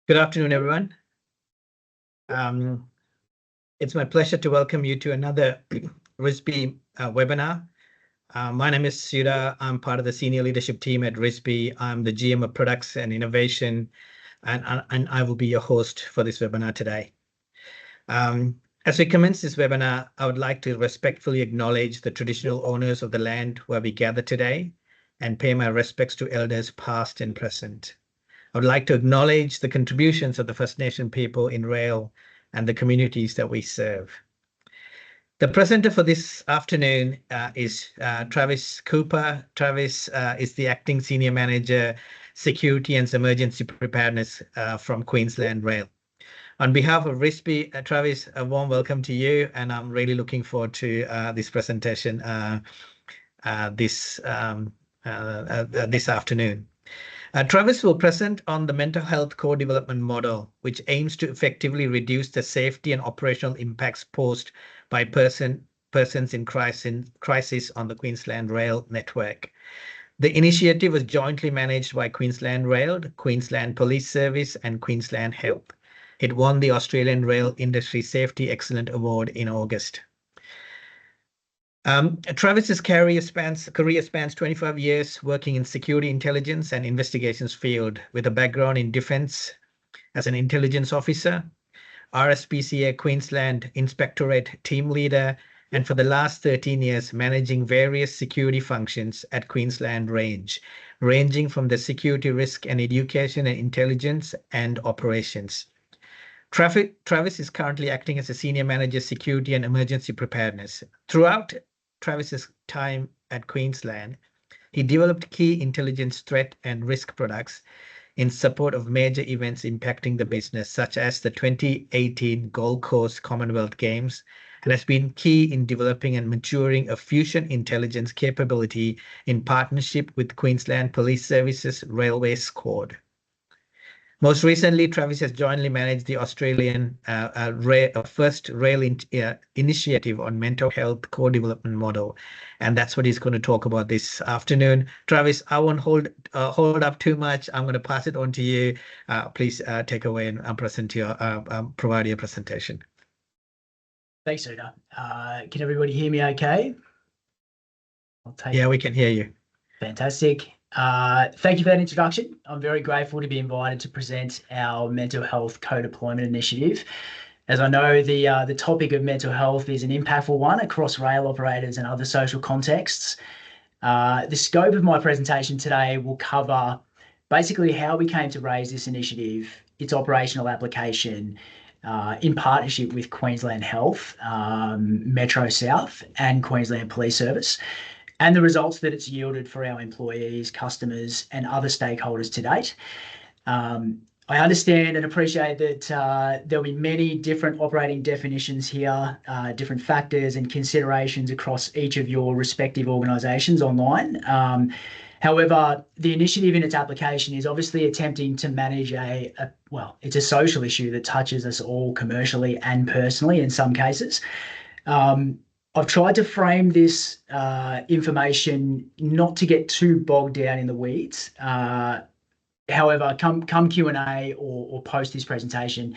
Good afternoon, everyone. It's my pleasure to welcome you to another RISB webinar. My name is Sudha. I'm part of the senior leadership team at RISB. I'm the GM of Products and Innovation, and I will be your host for this webinar today. As we commence this webinar, I would like to respectfully acknowledge the traditional owners of the land where we gather today and pay my respects to elders past and present. I would like to acknowledge the contributions of the First Nation people in rail and the communities that we serve. The presenter for this afternoon is Travis Cooper. Travis is the Acting Senior Manager, Security and Emergency Preparedness from Queensland Rail. On behalf of RISB, Travis, a warm welcome to you, and I'm really looking forward to this presentation this afternoon. Travis will present on the mental health core development model, which aims to effectively reduce the safety and operational impacts posed by persons in crisis on the Queensland Rail network. The initiative was jointly managed by Queensland Rail, Queensland Police Service, and Queensland Health. It won the Australian Rail Industry Safety Excellence Award in August. Travis's career spans 25 years working in security intelligence and investigations field with a background in defence as an intelligence officer, RSPCA Queensland Inspectorate team leader, and for the last 13 years managing various security functions at Queensland Range, ranging from the security risk and education and intelligence and operations. Travis is currently acting as a Senior Manager, Security and Emergency Preparedness. Throughout Travis's time at Queensland, he developed key intelligence threat and risk products in support of major events impacting the business, such as the 2018 Gold Coast Commonwealth Games, and has been key in developing and maturing a fusion intelligence capability in partnership with Queensland Police Services Railway Squad. Most recently, Travis has jointly managed the Australian first rail initiative on mental health core development model, and that's what he's going to talk about this afternoon. Travis, I won't hold up too much. I'm going to pass it on to you. Please take away and provide your presentation. Thanks, Sudha. Can everybody hear me okay? Yeah, we can hear you. Fantastic. Thank you for that introduction. I'm very grateful to be invited to present our mental health co-deployment initiative. As I know, the topic of mental health is an impactful one across rail operators and other social contexts. The scope of my presentation today will cover basically how we came to raise this initiative, its operational application, in partnership with Queensland Health, Metro South and Queensland Police Service, and the results that it's yielded for our employees, customers, and other stakeholders to date. I understand and appreciate that there'll be many different operating definitions here, different factors and considerations across each of your respective organisations online. However, the initiative in its application is obviously attempting to manage it's a social issue that touches us all commercially and personally in some cases. I've tried to frame this information not to get too bogged down in the weeds. However, come Q&A or post this presentation,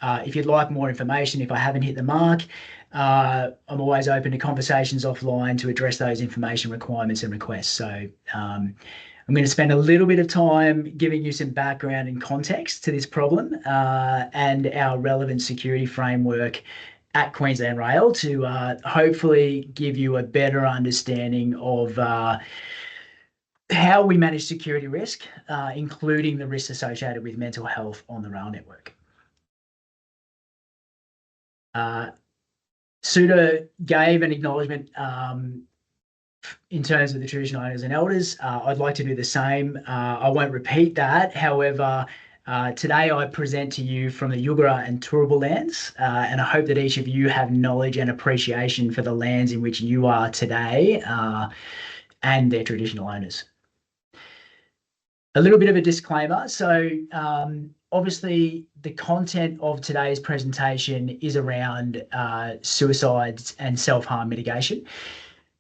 if you'd like more information, if I haven't hit the mark, I'm always open to conversations offline to address those information requirements and requests. So I'm going to spend a little bit of time giving you some background and context to this problem and our relevant security framework at Queensland Rail to hopefully give you a better understanding of how we manage security risk, including the risks associated with mental health on the rail network. Sudha gave an acknowledgement in terms of the traditional owners and elders. I'd like to do the same. I won't repeat that. However, today I present to you from the Yugara and Turrbal lands, and I hope that each of you have knowledge and appreciation for the lands in which you are today and their traditional owners. A little bit of a disclaimer. So obviously the content of today's presentation is around suicides and self-harm mitigation.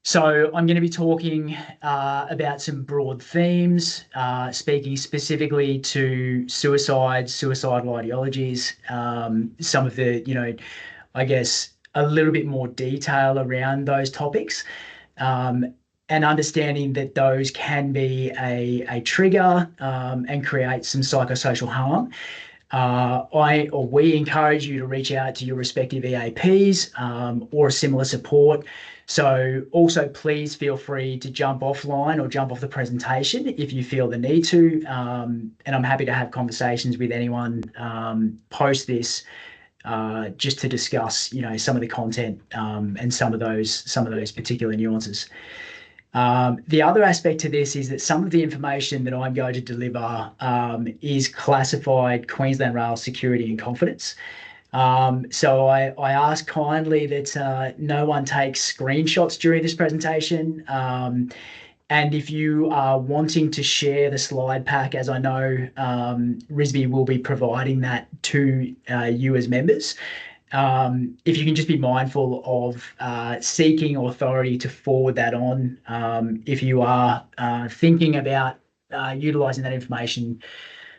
So I'm going to be talking about some broad themes, speaking specifically to suicide, suicidal ideologies, some of the, I guess, a little bit more detail around those topics, and understanding that those can be a trigger and create some psychosocial harm. We encourage you to reach out to your respective EAPs or similar support. So also please feel free to jump offline or jump off the presentation if you feel the need to. And I'm happy to have conversations with anyone post this just to discuss, some of the content and some of those particular nuances. The other aspect to this is that some of the information that I'm going to deliver is classified Queensland Rail security and confidence. So I ask kindly that no one takes screenshots during this presentation. And if you are wanting to share the slide pack, as I know RISB will be providing that to you as members, if you can just be mindful of seeking authority to forward that on. If you are thinking about utilising that information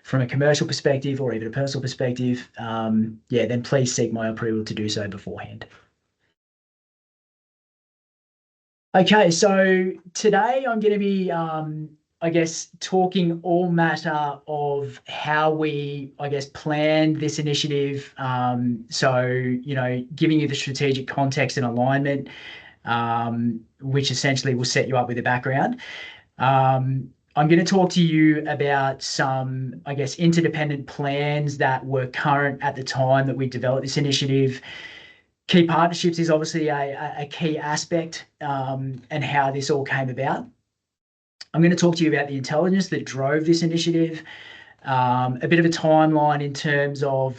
from a commercial perspective or even a personal perspective, then please seek my approval to do so beforehand. Okay, so today I'm going to be, talking all matter of how we, planned this initiative. Giving you the strategic context and alignment, which essentially will set you up with a background. I'm going to talk to you about some, interdependent plans that were current at the time that we developed this initiative. Key partnerships is obviously a key aspect, and how this all came about. I'm going to talk to you about the intelligence that drove this initiative, a bit of a timeline in terms of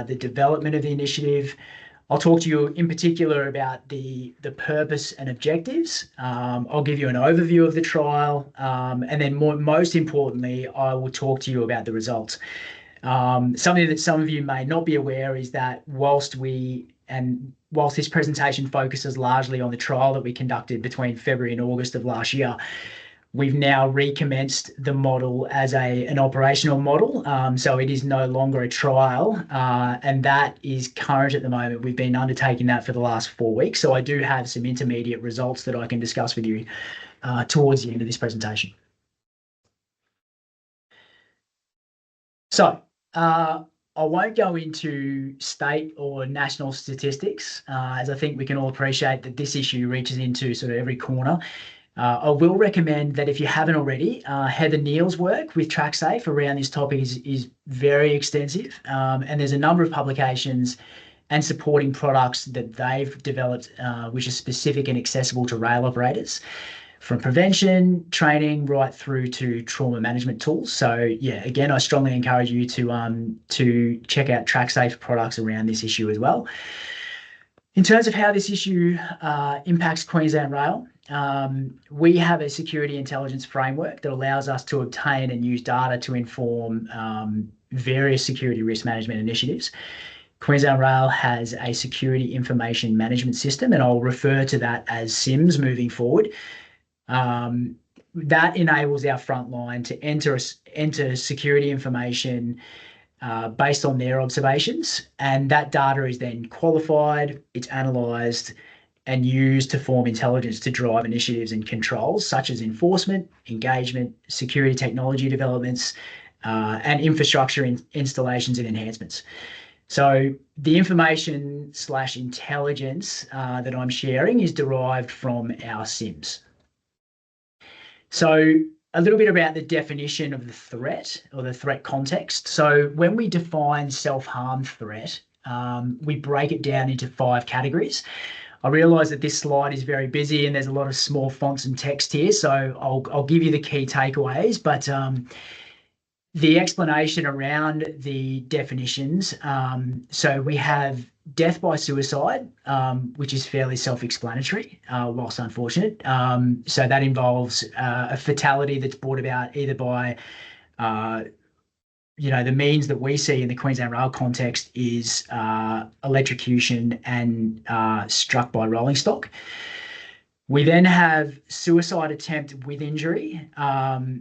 the development of the initiative. I'll talk to you in particular about the purpose and objectives. I'll give you an overview of the trial, and then most importantly, I will talk to you about the results. Something that some of you may not be aware is that whilst this presentation focuses largely on the trial that we conducted between February and August of last year, we've now recommenced the model as an operational model. So it is no longer a trial, and that is current at the moment. We've been undertaking that for the last 4 weeks. So I do have some intermediate results that I can discuss with you towards the end of this presentation. So I won't go into state or national statistics, as I think we can all appreciate that this issue reaches into sort of every corner. I will recommend that if you haven't already, Heather Neal's work with TrackSafe around this topic is very extensive, and there's a number of publications and supporting products that they've developed which are specific and accessible to rail operators, from prevention, training, right through to trauma management tools. So yeah, again, I strongly encourage you to check out TrackSafe products around this issue as well. In terms of how this issue impacts Queensland Rail, we have a security intelligence framework that allows us to obtain and use data to inform various security risk management initiatives. Queensland Rail has a security information management system, and I'll refer to that as SIMS moving forward. That enables our frontline to enter security information based on their observations, and that data is then qualified, it's analysed and used to form intelligence to drive initiatives and controls such as enforcement, engagement, security technology developments, and infrastructure installations and enhancements. So the information/intelligence that I'm sharing is derived from our SIMS. So a little bit about the definition of the threat or the threat context. So when we define self-harm threat, we break it down into 5 categories. I realise that this slide is very busy and there's a lot of small fonts and text here, so I'll give you the key takeaways, but the explanation around the definitions. So we have death by suicide, which is fairly self-explanatory, whilst unfortunate. So that involves a fatality that's brought about either by, the means that we see in the Queensland Rail context is electrocution and struck by rolling stock. We then have suicide attempt with injury.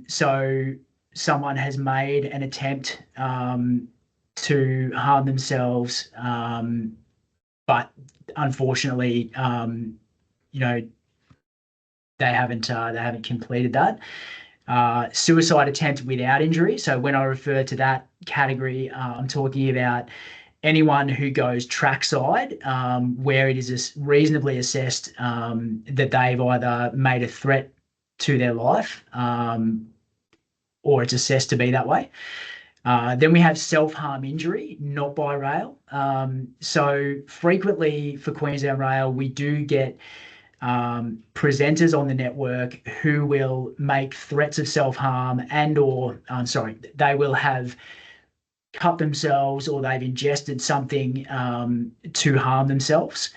So someone has made an attempt to harm themselves, but unfortunately, they haven't completed that. Suicide attempt without injury. So when I refer to that category, I'm talking about anyone who goes trackside, where it is reasonably assessed that they've either made a threat to their life, or it's assessed to be that way. Then we have self-harm injury, not by rail. So frequently for Queensland Rail, we do get presenters on the network who will make threats of self-harm they will have cut themselves or they've ingested something to harm themselves.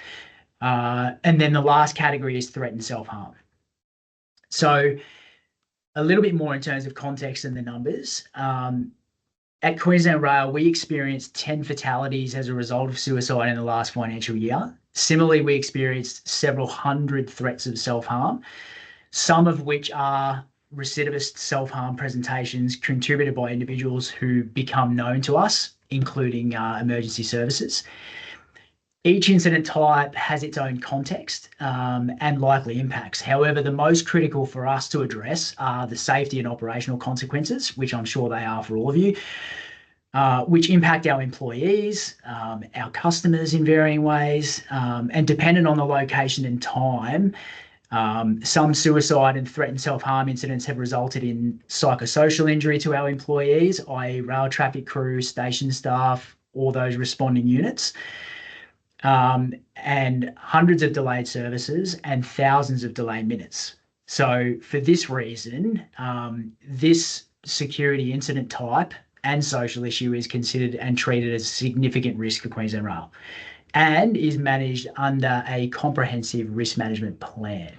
And then the last category is threatened self-harm. So a little bit more in terms of context and the numbers. At Queensland Rail, we experienced 10 fatalities as a result of suicide in the last financial year. Similarly, we experienced several hundred threats of self-harm, some of which are recidivist self-harm presentations contributed by individuals who become known to us, including emergency services. Each incident type has its own context and likely impacts. However, the most critical for us to address are the safety and operational consequences, which I'm sure they are for all of you, which impact our employees, our customers in varying ways, and dependent on the location and time, some suicide and threatened self-harm incidents have resulted in psychosocial injury to our employees, i.e. rail traffic crew, station staff, or those responding units, and hundreds of delayed services and thousands of delayed minutes. So for this reason, this security incident type and social issue is considered and treated as a significant risk for Queensland Rail and is managed under a comprehensive risk management plan.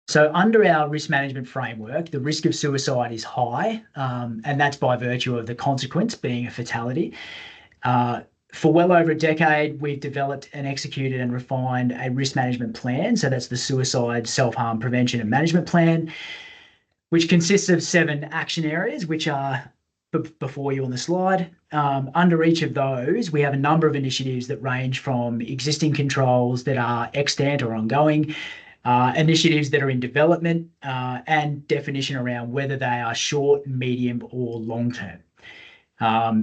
So under our risk management framework, the risk of suicide is high, and that's by virtue of the consequence being a fatality. For well over a decade, we've developed and executed and refined a risk management plan. So that's the Suicide Self-Harm Prevention and Management Plan, which consists of 7 action areas, which are before you on the slide. Under each of those, we have a number of initiatives that range from existing controls that are extant or ongoing, initiatives that are in development, and definition around whether they are short, medium, or long-term.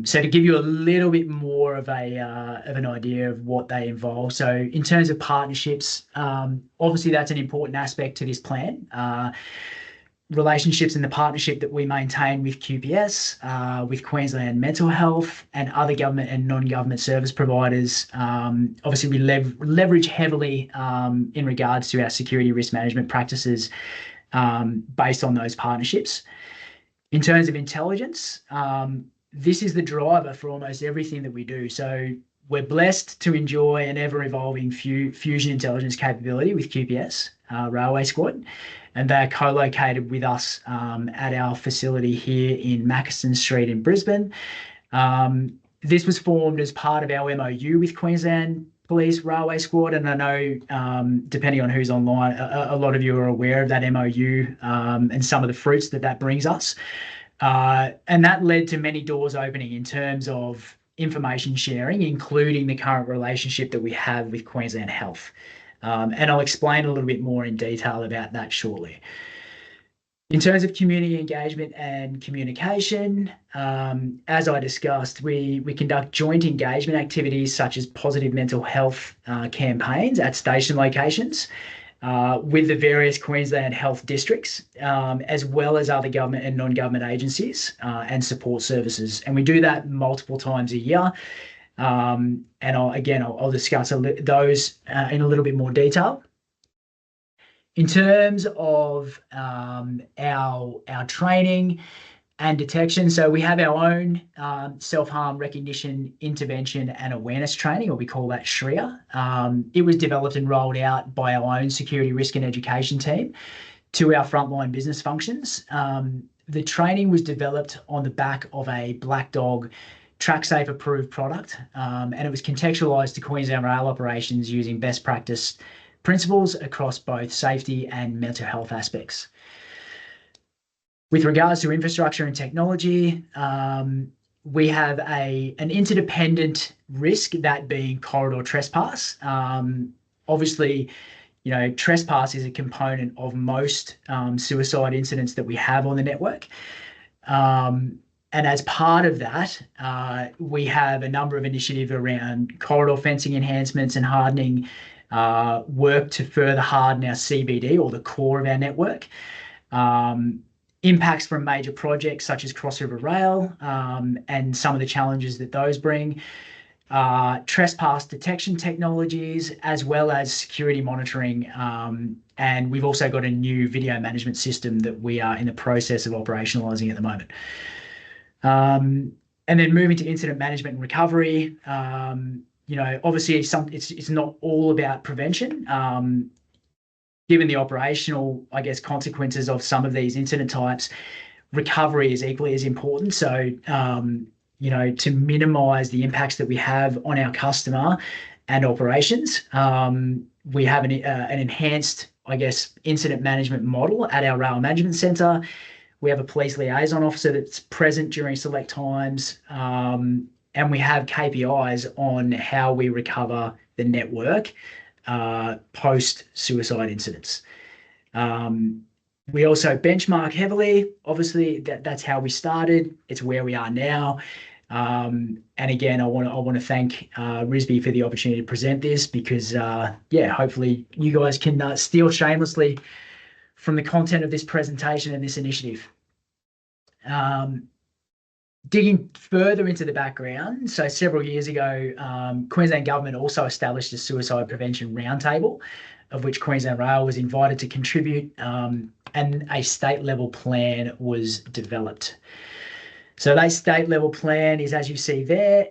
So to give you a little bit more of an idea of what they involve. So in terms of partnerships, obviously that's an important aspect to this plan. Relationships and the partnership that we maintain with QPS, with Queensland Mental Health and other government and non-government service providers. Obviously we leverage heavily in regards to our security risk management practices based on those partnerships. In terms of intelligence, this is the driver for almost everything that we do. So we're blessed to enjoy an ever-evolving fusion intelligence capability with QPS, Railway Squad, and they're co-located with us at our facility here in Mackerson Street in Brisbane. This was formed as part of our MOU with Queensland Police Railway Squad, and I know, depending on who's online, a lot of you are aware of that MOU and some of the fruits that brings us. And that led to many doors opening in terms of information sharing, including the current relationship that we have with Queensland Health. And I'll explain a little bit more in detail about that shortly. In terms of community engagement and communication, as I discussed, we conduct joint engagement activities such as positive mental health campaigns at station locations with the various Queensland health districts, as well as other government and non-government agencies and support services. And we do that multiple times a year. And I'll discuss those in a little bit more detail. In terms of our training and detection, so we have our own self-harm recognition, intervention and awareness training, or we call that SHREA. It was developed and rolled out by our own security risk and education team to our frontline business functions. The training was developed on the back of a Black Dog TrackSafe approved product, and it was contextualised to Queensland Rail operations using best practice principles across both safety and mental health aspects. With regards to infrastructure and technology, we have an interdependent risk, that being corridor trespass. Obviously, trespass is a component of most suicide incidents that we have on the network. And as part of that, we have a number of initiatives around corridor fencing enhancements and hardening, work to further harden our CBD, or the core of our network. Impacts from major projects such as Cross River Rail, and some of the challenges that those bring. Trespass detection technologies, as well as security monitoring. And we've also got a new video management system that we are in the process of operationalising at the moment. And then moving to incident management and recovery, obviously it's not all about prevention. Given the operational, consequences of some of these incident types, recovery is equally as important. So, to minimise the impacts that we have on our customer and operations, we have an enhanced, incident management model at our Rail Management Centre. We have a police liaison officer that's present during select times, and we have KPIs on how we recover the network post-suicide incidents. We also benchmark heavily. Obviously, that's how we started. It's where we are now. And again, I want to thank RISB for the opportunity to present this, because hopefully you guys can steal shamelessly from the content of this presentation and this initiative. Digging further into the background, so several years ago, Queensland Government also established a suicide prevention roundtable, of which Queensland Rail was invited to contribute, and a state-level plan was developed. So that state-level plan is, as you see there,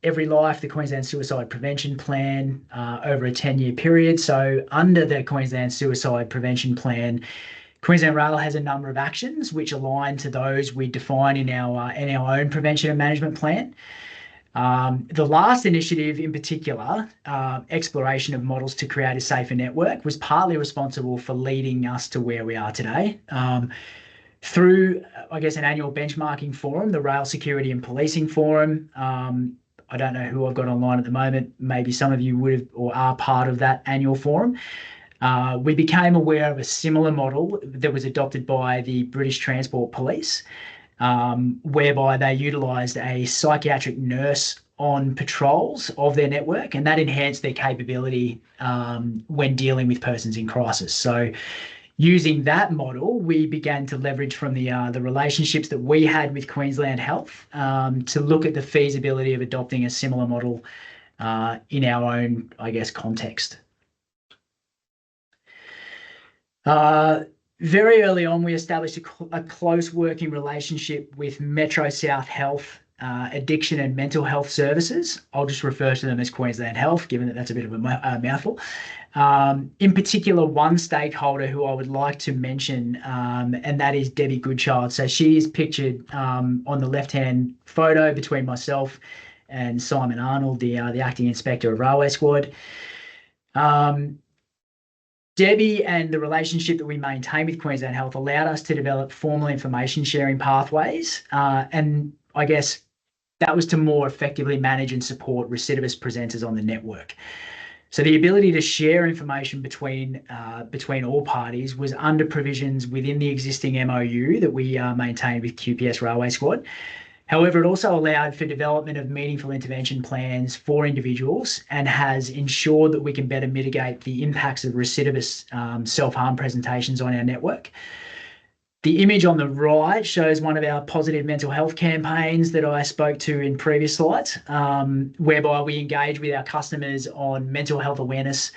Every Life, the Queensland Suicide Prevention Plan, over a 10-year period. So under the Queensland Suicide Prevention Plan, Queensland Rail has a number of actions which align to those we define in our own prevention and management plan. The last initiative in particular, exploration of models to create a safer network, was partly responsible for leading us to where we are today. Through, an annual benchmarking forum, the Rail Security and Policing Forum. I don't know who I've got online at the moment. Maybe some of you would have or are part of that annual forum. We became aware of a similar model that was adopted by the British Transport Police, whereby they utilised a psychiatric nurse on patrols of their network, and that enhanced their capability when dealing with persons in crisis. So using that model, we began to leverage from the relationships that we had with Queensland Health to look at the feasibility of adopting a similar model in our own, context. Very early on, we established a close working relationship with Metro South Health, Addiction and Mental Health Services. I'll just refer to them as Queensland Health, given that that's a bit of a mouthful. In particular, one stakeholder who I would like to mention, and that is Debbie Goodchild. So she is pictured on the left-hand photo between myself and Simon Arnold, the Acting Inspector of Railway Squad. Debbie and the relationship that we maintain with Queensland Health allowed us to develop formal information sharing pathways, and that was to more effectively manage and support recidivist presenters on the network. So the ability to share information between all parties was under provisions within the existing MOU that we maintained with QPS Railway Squad. However, it also allowed for development of meaningful intervention plans for individuals, and has ensured that we can better mitigate the impacts of recidivist self-harm presentations on our network. The image on the right shows one of our positive mental health campaigns that I spoke to in previous slides, whereby we engage with our customers on mental health awareness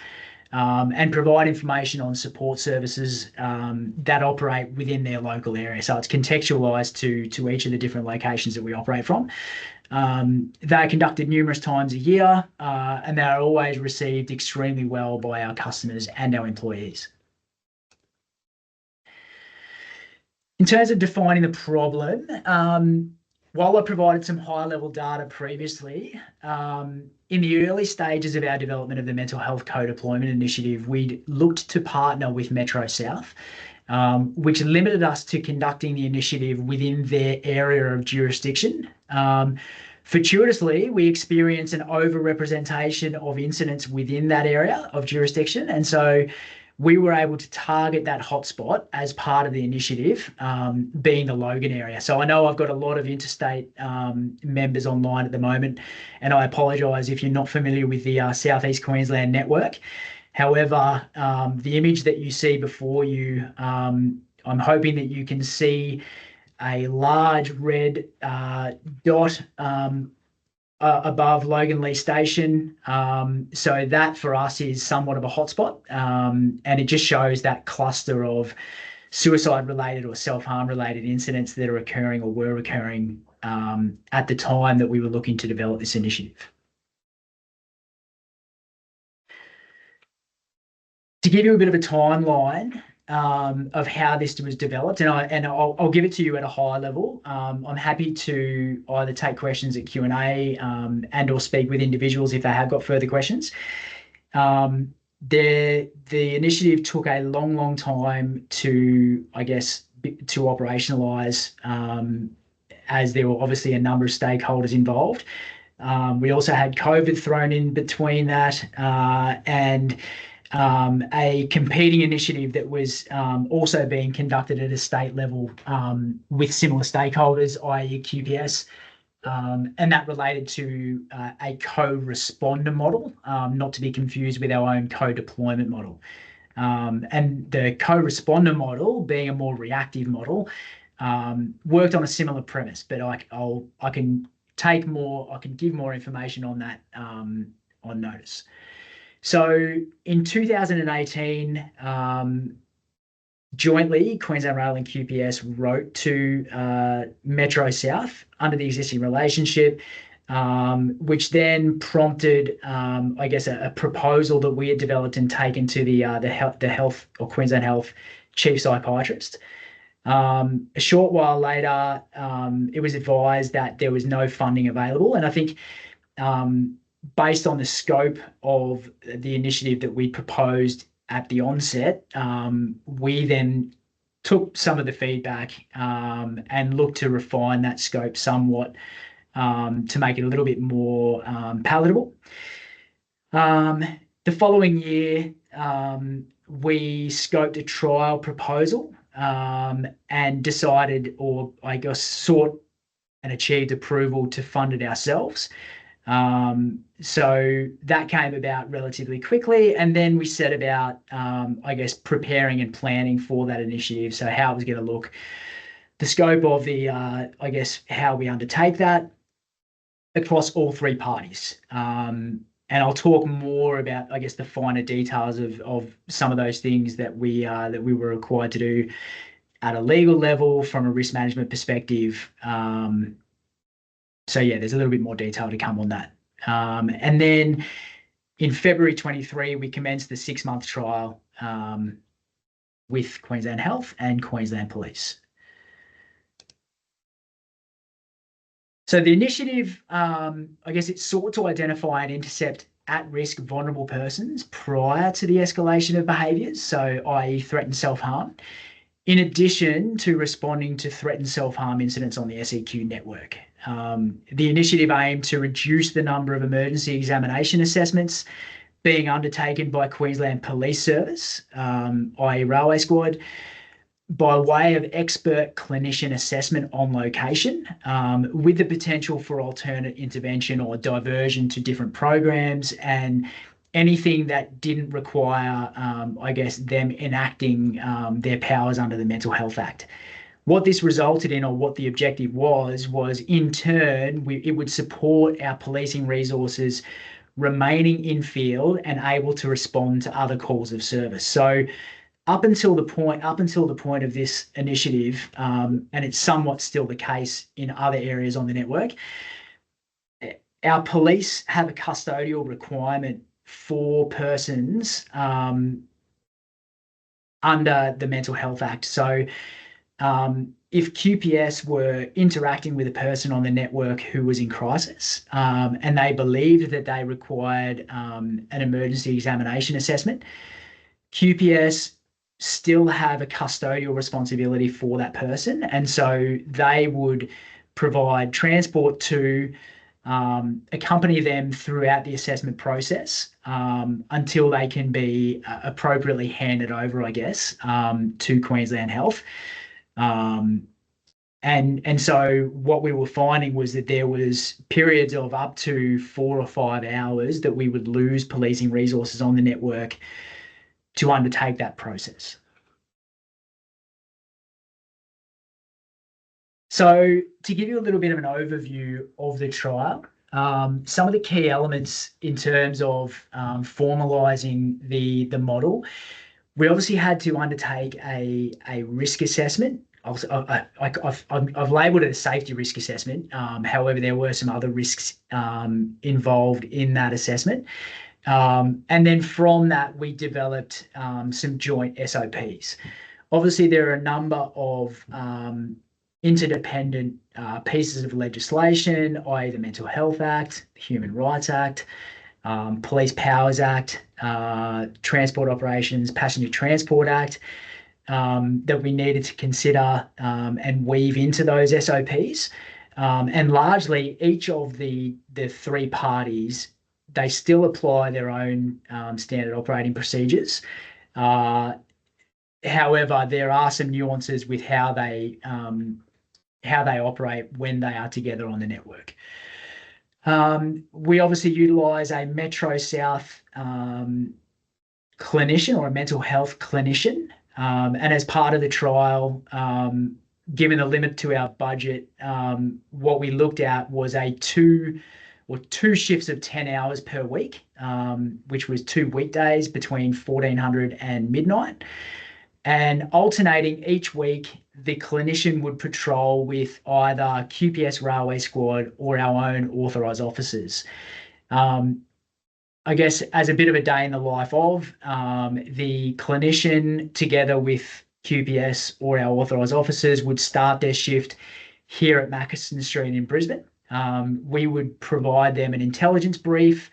and provide information on support services that operate within their local area. So it's contextualised to each of the different locations that we operate from. They are conducted numerous times a year, and they are always received extremely well by our customers and our employees. In terms of defining the problem, while I provided some high-level data previously, in the early stages of our development of the Mental Health Co-Deployment Initiative, we'd looked to partner with Metro South, which limited us to conducting the initiative within their area of jurisdiction. Fortuitously, we experienced an overrepresentation of incidents within that area of jurisdiction, and so we were able to target that hotspot as part of the initiative, being the Logan area. So I know I've got a lot of interstate members online at the moment, and I apologise if you're not familiar with the Southeast Queensland network. However, the image that you see before you, I'm hoping that you can see a large red dot above Logan Lee Station. So that for us is somewhat of a hotspot, and it just shows that cluster of suicide-related or self-harm-related incidents that are occurring or were occurring at the time that we were looking to develop this initiative. To give you a bit of a timeline of how this was developed, and I'll give it to you at a high level. I'm happy to either take questions at Q&A and or speak with individuals if they have got further questions. The initiative took a long time to, I guess, to operationalise, as there were obviously a number of stakeholders involved. We also had COVID thrown in between that, and a competing initiative that was also being conducted at a state level with similar stakeholders, i.e. QPS, and that related to a co-responder model, not to be confused with our own co-deployment model. And the co-responder model, being a more reactive model, worked on a similar premise, but I can give more information on that on notice. So in 2018, jointly, Queensland Rail and QPS wrote to Metro South under the existing relationship, which then prompted, I guess, a proposal that we had developed and taken to the Health or Queensland Health chief psychiatrist. A short while later, it was advised that there was no funding available, and I think based on the scope of the initiative that we proposed at the onset, we then took some of the feedback and looked to refine that scope somewhat to make it a little bit more palatable. The following year, we scoped a trial proposal and decided, or I guess sought and achieved approval to fund it ourselves. So that came about relatively quickly, and then we set about, I guess, preparing and planning for that initiative. So how it was going to look, the scope of the, I guess, how we undertake that across all three parties. And I'll talk more about, I guess, the finer details of some of those things that we were required to do at a legal level from a risk management perspective. So yeah, there's a little bit more detail to come on that. And then in February 23, we commenced the 6-month trial with Queensland Health and Queensland Police. So the initiative, I guess it sought to identify and intercept at-risk vulnerable persons prior to the escalation of behaviours, so i.e. threatened self-harm, in addition to responding to threatened self-harm incidents on the SEQ network. The initiative aimed to reduce the number of emergency examination assessments being undertaken by Queensland Police Service, i.e. Railway Squad, by way of expert clinician assessment on location, with the potential for alternate intervention or diversion to different programs and anything that didn't require, I guess, them enacting their powers under the Mental Health Act. What this resulted in, or what the objective was in turn, it would support our policing resources remaining in field and able to respond to other calls of service. So up until the point of this initiative, and it's somewhat still the case in other areas on the network, our police have a custodial requirement for persons under the Mental Health Act. So if QPS were interacting with a person on the network who was in crisis, and they believed that they required an emergency examination assessment, QPS still have a custodial responsibility for that person. And so they would provide transport to accompany them throughout the assessment process until they can be appropriately handed over, I guess, to Queensland Health. And so what we were finding was that there was periods of up to 4 or 5 hours that we would lose policing resources on the network to undertake that process. So to give you a little bit of an overview of the trial, some of the key elements in terms of formalising the model, we obviously had to undertake a risk assessment. I've labelled it a safety risk assessment. However, there were some other risks involved in that assessment. And then from that, we developed some joint SOPs. Obviously, there are a number of interdependent pieces of legislation, i.e. the Mental Health Act, the Human Rights Act, Police Powers Act, Transport Operations Passenger Transport Act, that we needed to consider and weave into those SOPs. And largely, each of the three parties, they still apply their own standard operating procedures. However, there are some nuances with how they operate when they are together on the network. We obviously utilise a Metro South clinician or a mental health clinician. And as part of the trial, given the limit to our budget, what we looked at was two shifts of 10 hours per week, which was 2 weekdays between 1400 and midnight. And alternating each week, the clinician would patrol with either QPS Railway Squad or our own authorised officers. I guess as a bit of a day in the life of the clinician, together with QPS or our authorised officers, would start their shift here at Mackinson Street in Brisbane. We would provide them an intelligence brief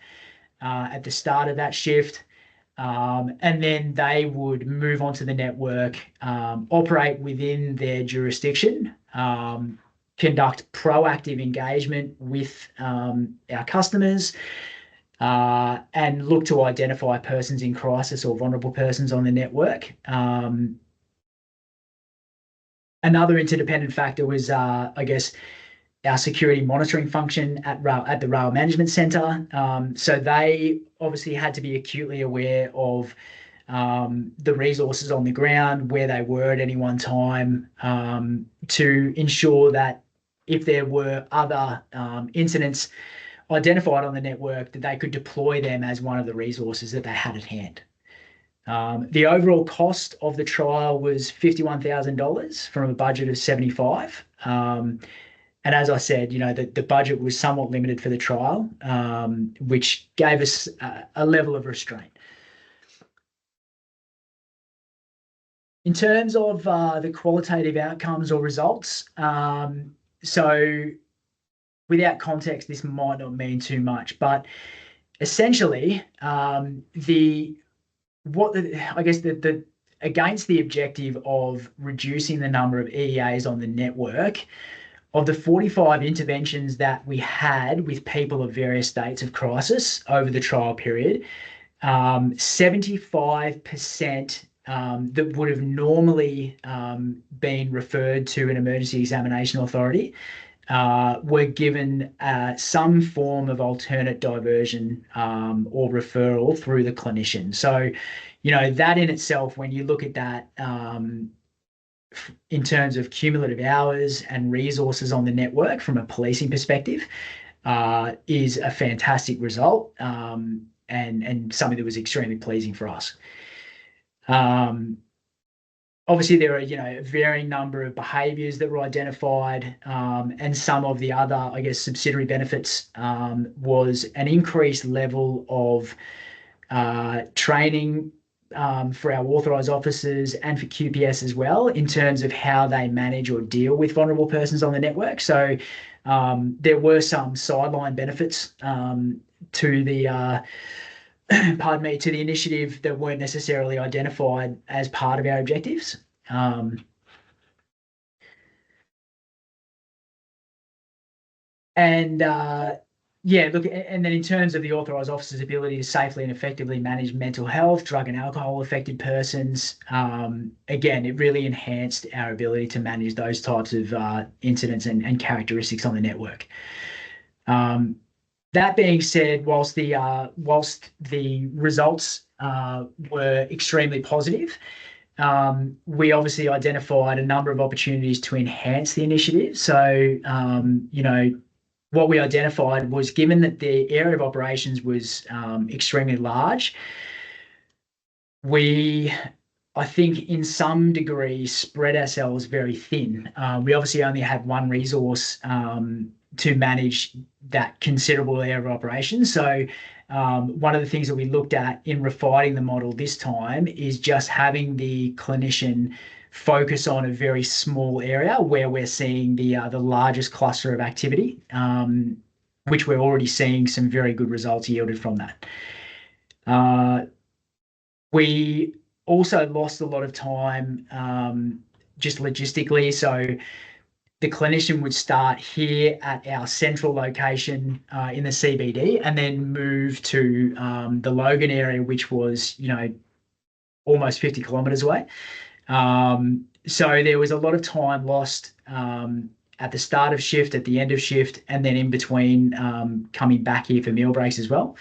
at the start of that shift. And then they would move onto the network, operate within their jurisdiction, conduct proactive engagement with our customers, and look to identify persons in crisis or vulnerable persons on the network. Another interdependent factor was, I guess, our security monitoring function at the Rail Management Centre. So they obviously had to be acutely aware of the resources on the ground, where they were at any one time, to ensure that if there were other incidents identified on the network, that they could deploy them as one of the resources that they had at hand. The overall cost of the trial was $51,000 from a budget of $75,000. And as I said, the budget was somewhat limited for the trial, which gave us a level of restraint. In terms of the qualitative outcomes or results, so without context, this might not mean too much, but essentially, against the objective of reducing the number of EEAs on the network, of the 45 interventions that we had with people of various states of crisis over the trial period, 75% that would have normally been referred to an emergency examination authority were given some form of alternate diversion or referral through the clinician. So, that in itself, when you look at that in terms of cumulative hours and resources on the network from a policing perspective, is a fantastic result, and something that was extremely pleasing for us. Obviously, there are a varying number of behaviours that were identified, and some of the other, I guess, subsidiary benefits was an increased level of training for our authorised officers and for QPS as well in terms of how they manage or deal with vulnerable persons on the network. So there were some sideline benefits to the pardon me, to the initiative that weren't necessarily identified as part of our objectives. Yeah, look, and then in terms of the authorised officer's ability to safely and effectively manage mental health, drug and alcohol affected persons, again, it really enhanced our ability to manage those types of incidents and characteristics on the network. That being said, whilst the results were extremely positive, we obviously identified a number of opportunities to enhance the initiative. So, what we identified was, given that the area of operations was extremely large, we, I think, in some degree, spread ourselves very thin. We obviously only had one resource to manage that considerable area of operations. So one of the things that we looked at in refining the model this time is just having the clinician focus on a very small area where we're seeing the largest cluster of activity, which we're already seeing some very good results yielded from that. We also lost a lot of time just logistically. So the clinician would start here at our central location in the CBD and then move to the Logan area, which was, almost 50 kilometres away. So there was a lot of time lost at the start of shift, at the end of shift, and then in between coming back here for meal breaks as well.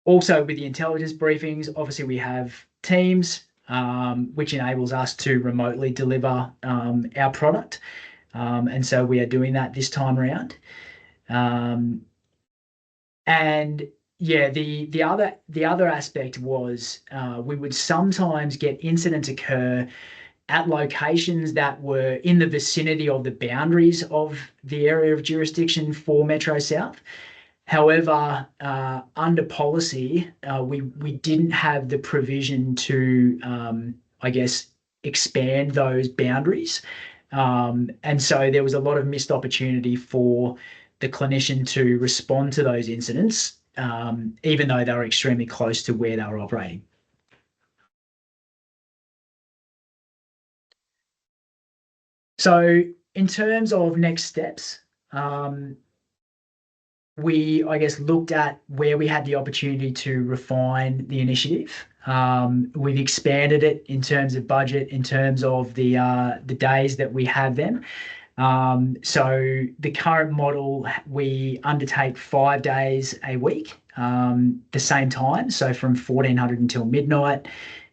Also, with the intelligence briefings, obviously we have Teams, which enables us to remotely deliver our product. And so we are doing that this time around. And yeah, the other aspect was we would sometimes get incidents occur at locations that were in the vicinity of the boundaries of the area of jurisdiction for Metro South. However, under policy, we didn't have the provision to, expand those boundaries. And so there was a lot of missed opportunity for the clinician to respond to those incidents, even though they were extremely close to where they were operating. So in terms of next steps, we, looked at where we had the opportunity to refine the initiative. We've expanded it in terms of budget, in terms of the days that we have them. So the current model, we undertake 5 days a week, the same time, so from 1400 until midnight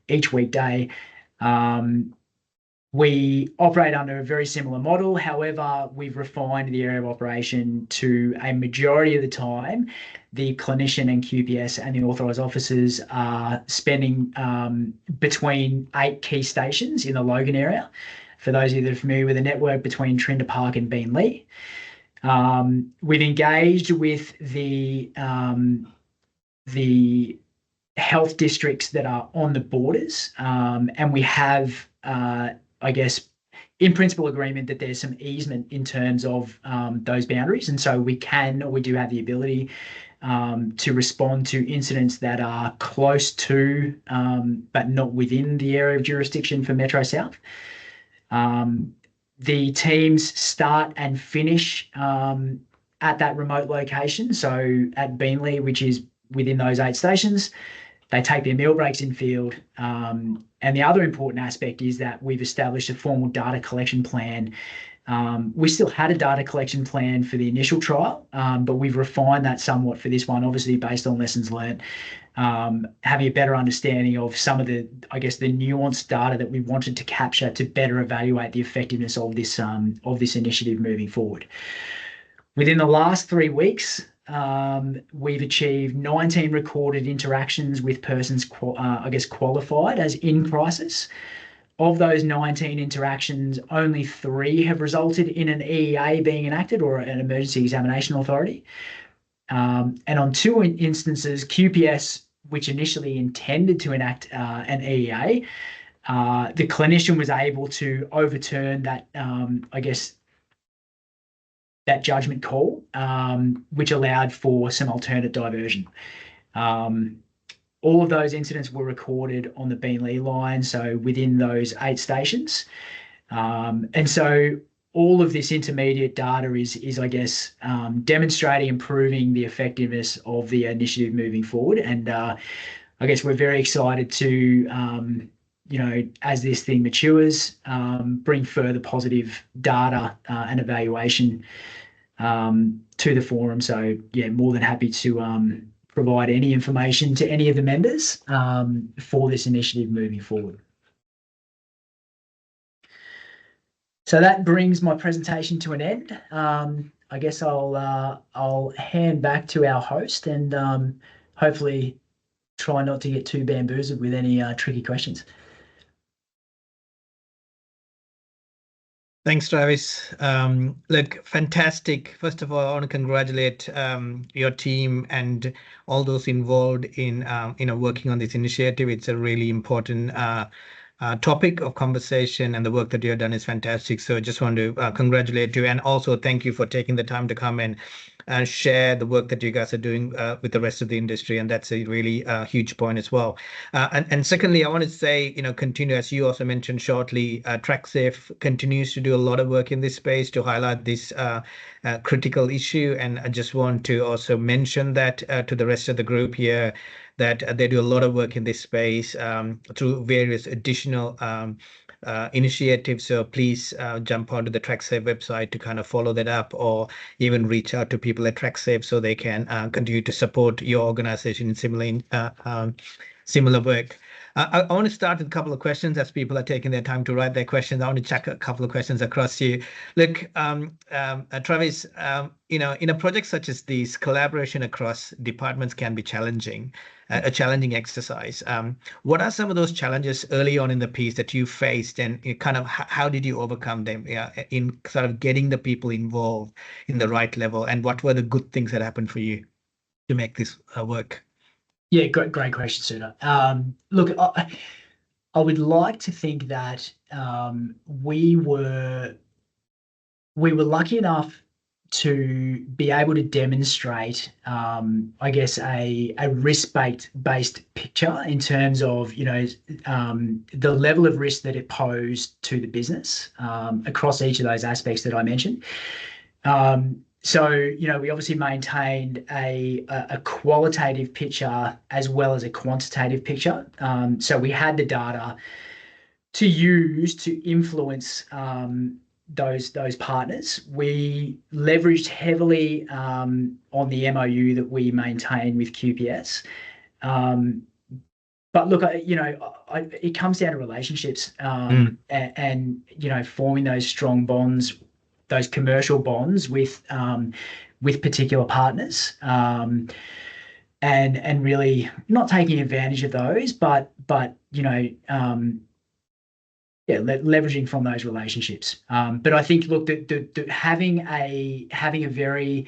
each weekday. We operate under a very similar model. However, we've refined the area of operation to a majority of the time, the clinician and QPS and the authorised officers are spending between 8 key stations in the Logan area. For those of you that are familiar with the network between Trinder Park and Beenleigh. We've engaged with the health districts that are on the borders, and we have in principle agreement that there's some easement in terms of those boundaries. And so we do have the ability to respond to incidents that are close to, but not within the area of jurisdiction for Metro South. The teams start and finish at that remote location. So at Beenleigh, which is within those 8 stations, they take their meal breaks in field. And the other important aspect is that we've established a formal data collection plan. We still had a data collection plan for the initial trial, but we've refined that somewhat for this one, obviously based on lessons learned, having a better understanding of some of the, the nuanced data that we wanted to capture to better evaluate the effectiveness of this initiative moving forward. Within the last 3 weeks, we've achieved 19 recorded interactions with persons, qualified as in crisis. Of those 19 interactions, only 3 have resulted in an EEA being enacted, or an emergency examination authority. And on 2 instances, QPS which initially intended to enact an EEA, the clinician was able to overturn that, I guess, that judgment call, which allowed for some alternate diversion. All of those incidents were recorded on the Beenleigh line, so within those 8 stations. And so all of this intermediate data is I guess, demonstrating and proving the effectiveness of the initiative moving forward. And I guess we're very excited to, as this thing matures, bring further positive data and evaluation to the forum. So yeah, more than happy to provide any information to any of the members for this initiative moving forward. So that brings my presentation to an end. I guess I'll hand back to our host and hopefully try not to get too bamboozled with any tricky questions. Thanks, Travis. Look, fantastic. First of all, I want to congratulate your team and all those involved in working on this initiative. It's a really important topic of conversation, and the work that you have done is fantastic. So I just want to congratulate you, and also thank you for taking the time to come and share the work that you guys are doing with the rest of the industry, and that's a really huge point as well. And secondly, I want to say, continue, as you also mentioned shortly, TrackSafe continues to do a lot of work in this space to highlight this critical issue, and I just want to also mention that to the rest of the group here, that they do a lot of work in this space through various additional initiatives. So please jump onto the TrackSafe website to kind of follow that up, or even reach out to people at TrackSafe so they can continue to support your organization in similar work. I want to start with a couple of questions as people are taking their time to write their questions. I want to check a couple of questions across you. Look, Travis, in a project such as this, collaboration across departments can be challenging, a challenging exercise. What are some of those challenges early on in the piece that you faced, and kind of how did you overcome them in sort of getting the people involved in the right level, and what were the good things that happened for you to make this work? Yeah, great question, Sudha. Look, I would like to think that we were lucky enough to be able to demonstrate, I guess, a risk-based picture in terms of, the level of risk that it posed to the business across each of those aspects that I mentioned. So, we obviously maintained a qualitative picture as well as a quantitative picture. So we had the data to use to influence those partners. We leveraged heavily on the MOU that we maintain with QPS. But look, it comes down to relationships and forming those strong bonds, those commercial bonds with particular partners, and really not taking advantage of those, but leveraging from those relationships. But I think, look, having a very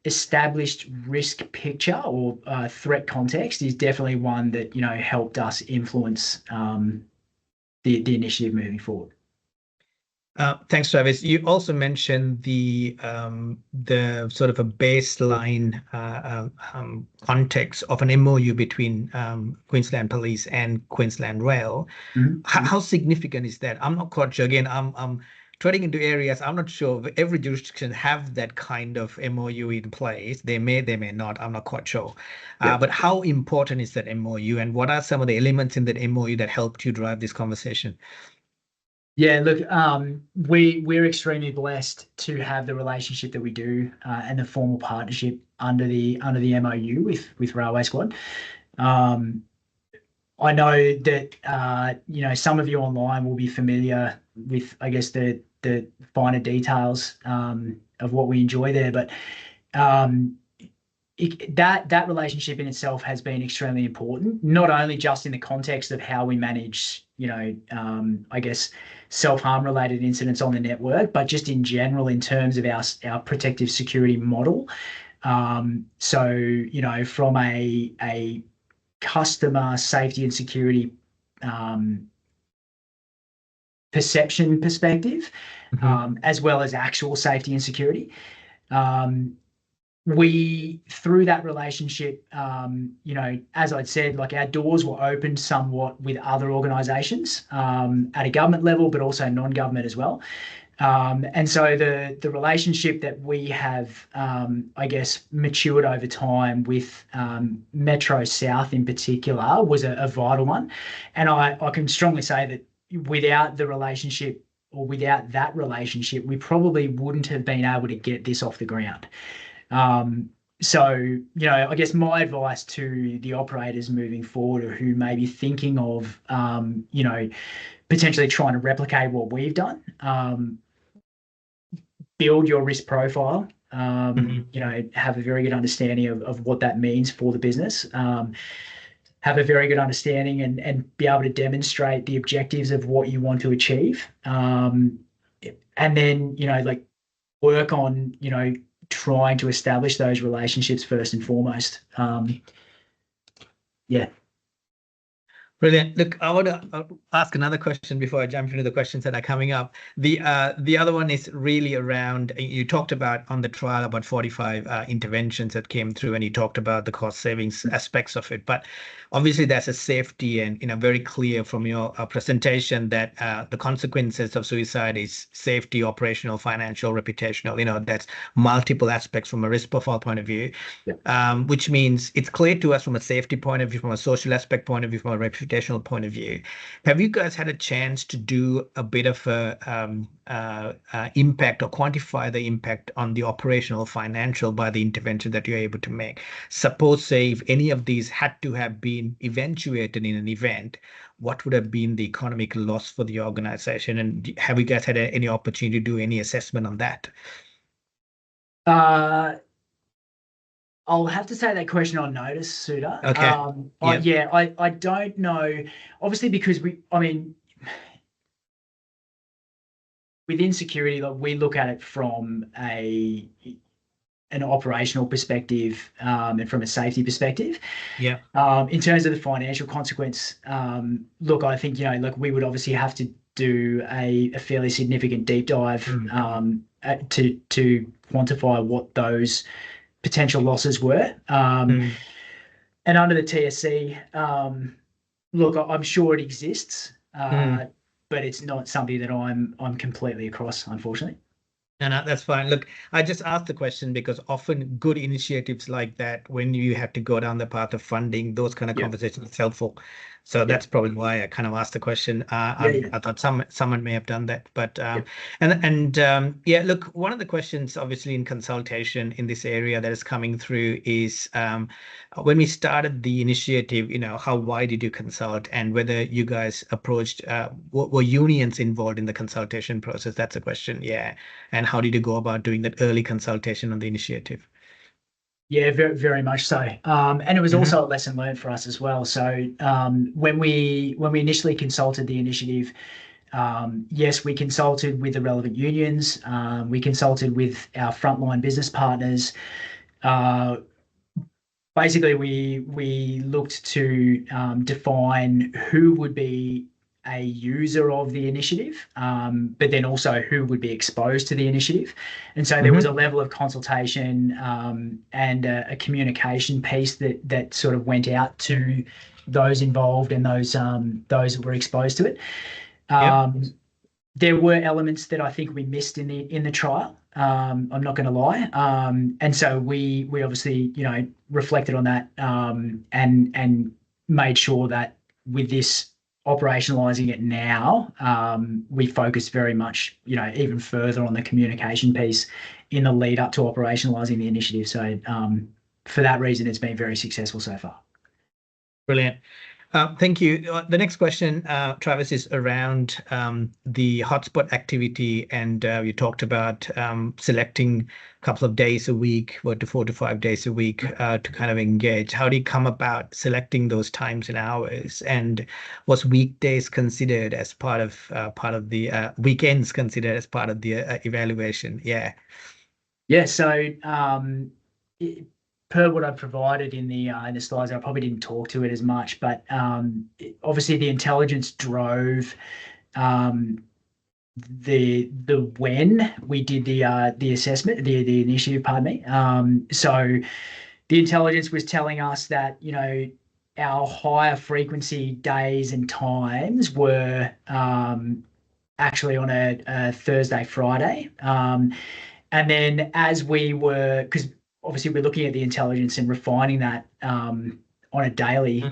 established risk picture or threat context is definitely one that helped us influence the initiative moving forward. Thanks, Travis. You also mentioned the sort of a baseline context of an MOU between Queensland Police and Queensland Rail. Mm-hmm. How significant is that? I'm not quite sure. Again, I'm treading into areas I'm not sure if every jurisdiction have that kind of MOU in place. They may not. I'm not quite sure. Yeah. But how important is that MOU, and what are some of the elements in that MOU that helped you drive this conversation? Yeah, look, we're extremely blessed to have the relationship that we do and the formal partnership under the MOU with Railway Squad. I know that some of you online will be familiar with, I guess, the finer details of what we enjoy there, but that relationship in itself has been extremely important, not only just in the context of how we manage, I guess, self-harm related incidents on the network, but just in general in terms of our protective security model. So, from a customer safety and security perception perspective, as well as actual safety and security. We, through that relationship, as I'd said, like our doors were opened somewhat with other organisations at a government level, but also non-government as well. And so the relationship that we have, I guess, matured over time with Metro South in particular was a vital one. And I can strongly say that without the relationship, or without that relationship, we probably wouldn't have been able to get this off the ground. So, I guess my advice to the operators moving forward, or who may be thinking of, potentially trying to replicate what we've done, build your risk profile, have a very good understanding of what that means for the business, have a very good understanding and be able to demonstrate the objectives of what you want to achieve. And then, work on, trying to establish those relationships first and foremost. Yeah. Brilliant. Look, I want to ask another question before I jump into the questions that are coming up. The other one is really around, you talked about on the trial about 45 interventions that came through, and you talked about the cost savings aspects of it. But obviously, there's a safety, and very clear from your presentation that the consequences of suicide is safety, operational, financial, reputational. That's multiple aspects from a risk profile point of view, which means it's clear to us from a safety point of view, from a social aspect point of view, from a reputational point of view. Have you guys had a chance to do a bit of a impact, or quantify the impact on the operational, financial by the intervention that you're able to make? Suppose, say, if any of these had to have been eventuated in an event, what would have been the economic loss for the organization? And have you guys had any opportunity to do any assessment on that? I'll have to take that question on notice, Sudha. Okay. I don't know. Obviously, because within security, we look at it from an operational perspective, and from a safety perspective. Yeah. In terms of the financial consequence, look, I think we would obviously have to do a fairly significant deep dive to quantify what those potential losses were. And under the TSC, look, I'm sure it exists, but it's not something that I'm completely across, unfortunately. No, that's fine. Look, I just asked the question because often good initiatives like that, when you have to go down the path of funding, those kind of conversations is helpful. So that's probably why I kind of asked the question. I thought someone may have done that, but look, one of the questions, obviously, in consultation in this area that is coming through is when we started the initiative, how wide did you consult, and whether you guys approached, were unions involved in the consultation process? That's a question, and how did you go about doing that early consultation on the initiative? Yeah, very, very much so. And it was also a lesson learned for us as well. So when we initially consulted the initiative, yes, we consulted with the relevant unions. We consulted with our frontline business partners. Basically, we looked to define who would be a user of the initiative, but then also who would be exposed to the initiative. And so there was a level of consultation and a communication piece that sort of went out to those involved and those that were exposed to it. There were elements that I think we missed in the trial. I'm not going to lie. And so we obviously reflected on that and made sure that with this operationalizing it now, we focus very much, even further on the communication piece in the lead up to operationalizing the initiative. So for that reason, it's been very successful so far. Brilliant. Thank you. The next question, Travis, is around the hotspot activity, and you talked about selecting a couple of days a week, 4 to 5 days a week, to kind of engage. How do you come about selecting those times and hours? And was weekdays considered as part of the weekends considered as part of the evaluation? Yeah. So per what I've provided in the slides, I probably didn't talk to it as much, but obviously the intelligence drove the when we did the assessment, the initiative, pardon me. So the intelligence was telling us that, you know, our higher frequency days and times were actually on a Thursday, Friday. And then as we were, because obviously we're looking at the intelligence and refining that on a daily.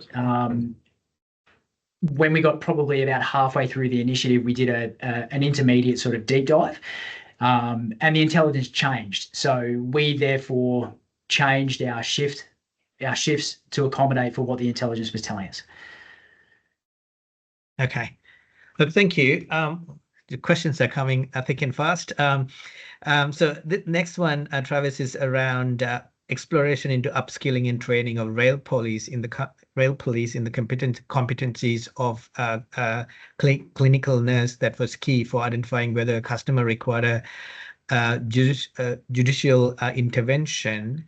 When we got probably about halfway through the initiative, we did an intermediate sort of deep dive, and the intelligence changed. So we therefore changed our shifts to accommodate for what the intelligence was telling us. Okay. Look, thank you. The questions are coming thick and fast. So the next one, Travis, is around exploration into upskilling and training of rail police in the competencies of clinical nurse. That was key for identifying whether a customer required a judicial intervention.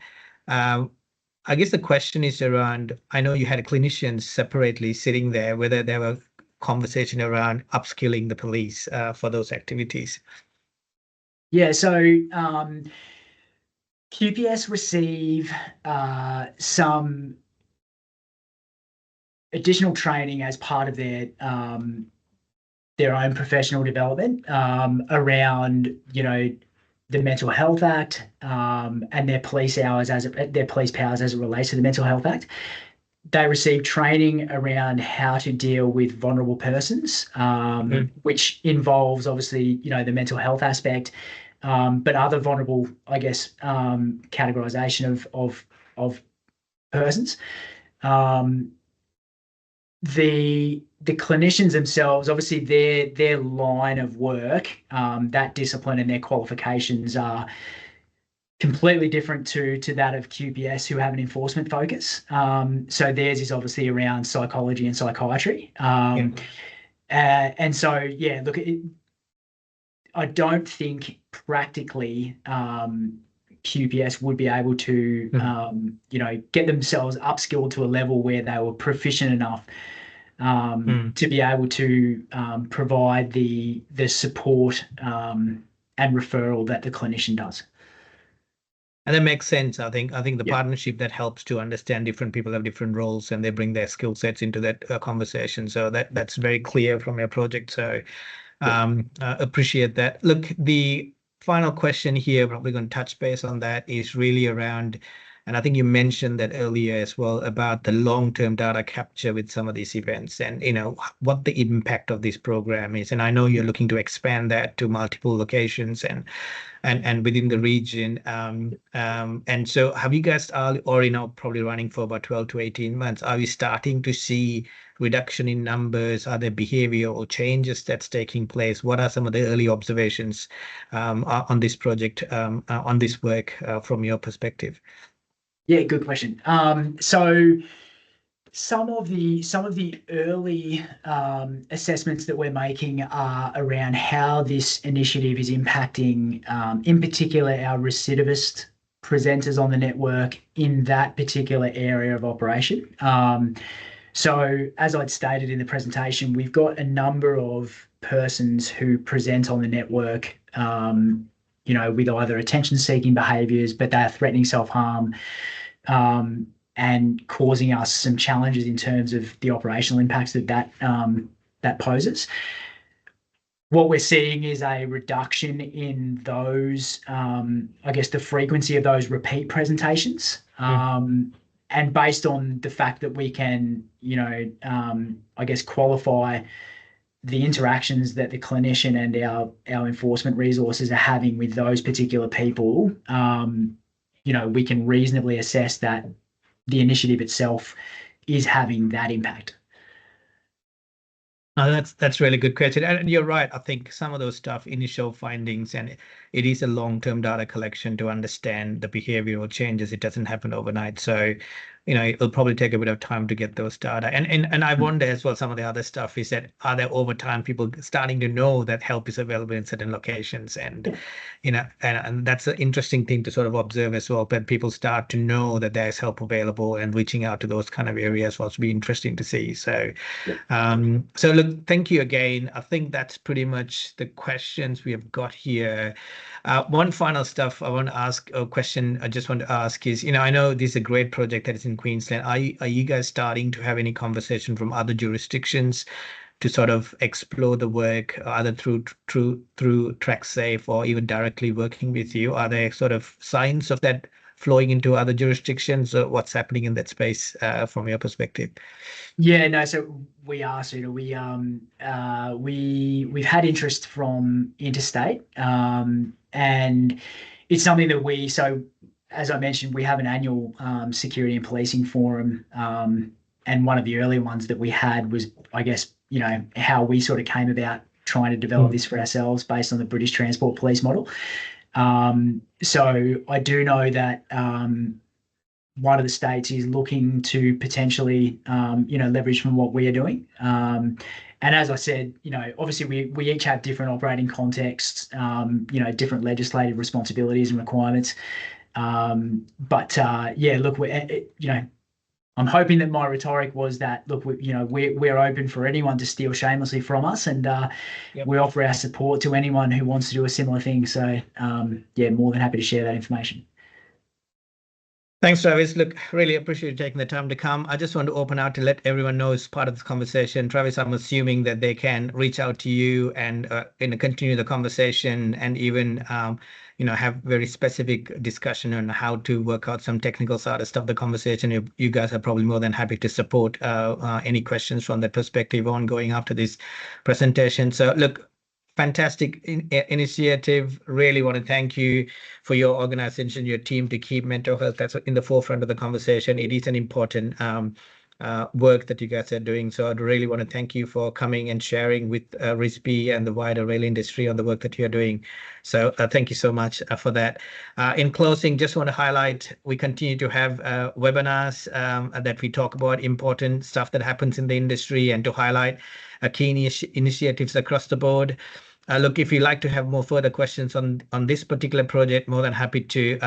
I guess the question is around, I know you had clinicians separately sitting there, whether there were conversation around upskilling the police for those activities. Yeah, so QPS receive some additional training as part of their own professional development around, you know, the Mental Health Act and their police powers as it relates to the Mental Health Act. They receive training around how to deal with vulnerable persons, which involves obviously, you know, the mental health aspect, but other vulnerable, I guess, categorization of persons. The clinicians themselves, obviously their line of work, that discipline and their qualifications are completely different to that of QPS, who have an enforcement focus. So theirs is obviously around psychology and psychiatry. And so, yeah, look, I don't think practically QPS would be able to, you know, get themselves upskilled to a level where they were proficient enough to be able to provide the support and referral that the clinician does. And that makes sense. I think the partnership that helps to understand different people have different roles and they bring their skill sets into that conversation. So that's very clear from your project. So appreciate that. Look, the final question here, probably going to touch base on that, is really around, and I think you mentioned that earlier as well, about the long-term data capture with some of these events and, you know, what the impact of this program is. And I know you're looking to expand that to multiple locations and within the region. And so have you guys already now probably running for about 12 to 18 months? Are we starting to see reduction in numbers? Are there behavioral changes that's taking place? What are some of the early observations on this project, on this work from your perspective? Yeah, good question. So some of the early assessments that we're making are around how this initiative is impacting, in particular, our recidivist presenters on the network in that particular area of operation. So as I'd stated in the presentation, we've got a number of persons who present on the network, you know, with either attention-seeking behaviours, but they're threatening self-harm, and causing us some challenges in terms of the operational impacts that poses. What we're seeing is a reduction in those, I guess, the frequency of those repeat presentations. And based on the fact that we can, you know, I guess, qualify the interactions that the clinician and our enforcement resources are having with those particular people, you know, we can reasonably assess that the initiative itself is having that impact. That's really good question. And you're right. I think some of those initial findings, and it is a long-term data collection to understand the behavioral changes. It doesn't happen overnight. So it'll probably take a bit of time to get those data. And I wonder as well, some of the other stuff is that, are there over time people starting to know that help is available in certain locations? And, and that's an interesting thing to sort of observe as well, when people start to know that there's help available and reaching out to those kind of areas will be interesting to see. So, so look, thank you again. I think that's pretty much the questions we have got here. One final stuff I want to ask, a question I just want to ask is, I know this is a great project that is in Queensland. Are you guys starting to have any conversation from other jurisdictions to sort of explore the work, either through TrackSafe or even directly working with you? Are there sort of signs of that flowing into other jurisdictions, or what's happening in that space from your perspective? Yeah, no, so we are, Sudha. We've had interest from interstate, and it's something that so as I mentioned, we have an annual security and policing forum, and one of the early ones that we had was, I guess, how we sort of came about trying to develop this for ourselves based on the British Transport Police model. So I do know that one of the states is looking to potentially, leverage from what we are doing. And as I said, obviously we each have different operating contexts, different legislative responsibilities and requirements. But look, I'm hoping that my rhetoric was that, look, we're open for anyone to steal shamelessly from us, and we offer our support to anyone who wants to do a similar thing. So more than happy to share that information. Thanks, Travis. Look, really appreciate you taking the time to come. I just want to open out to let everyone know as part of this conversation. Travis, I'm assuming that they can reach out to you and continue the conversation, and even have very specific discussion on how to work out some technical side of stuff. The conversation, you guys are probably more than happy to support any questions from that perspective ongoing after this presentation. So look, fantastic initiative. Really want to thank you for your organization, your team, to keep mental health that's in the forefront of the conversation. It is an important work that you guys are doing. So I'd really want to thank you for coming and sharing with RISP and the wider rail industry on the work that you're doing. So thank you so much for that. In closing, just want to highlight, we continue to have webinars that we talk about important stuff that happens in the industry, and to highlight key initiatives across the board. Look, if you'd like to have more further questions on this particular project, more than happy to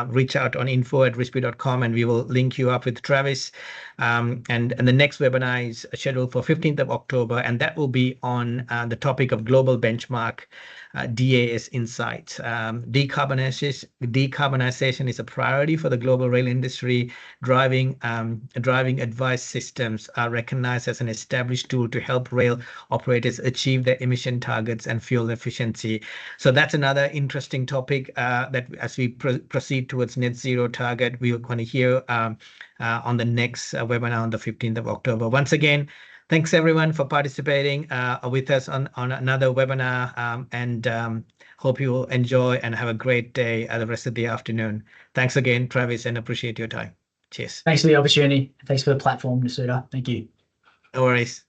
reach out on info@risp.com, and we will link you up with Travis. And the next webinar is scheduled for 15th of October, and that will be on the topic of global benchmark DAS insights. Decarbonization is a priority for the global rail industry. Driving advice systems are recognized as an established tool to help rail operators achieve their emission targets and fuel efficiency. So that's another interesting topic that as we proceed towards net zero target, we are going to hear on the next webinar on the 15th of October. Once again, thanks everyone for participating with us on another webinar, and hope you will enjoy and have a great day the rest of the afternoon. Thanks again, Travis, and appreciate your time. Cheers. Thanks for the opportunity. Thanks for the platform, Nasuda. Thank you. No worries.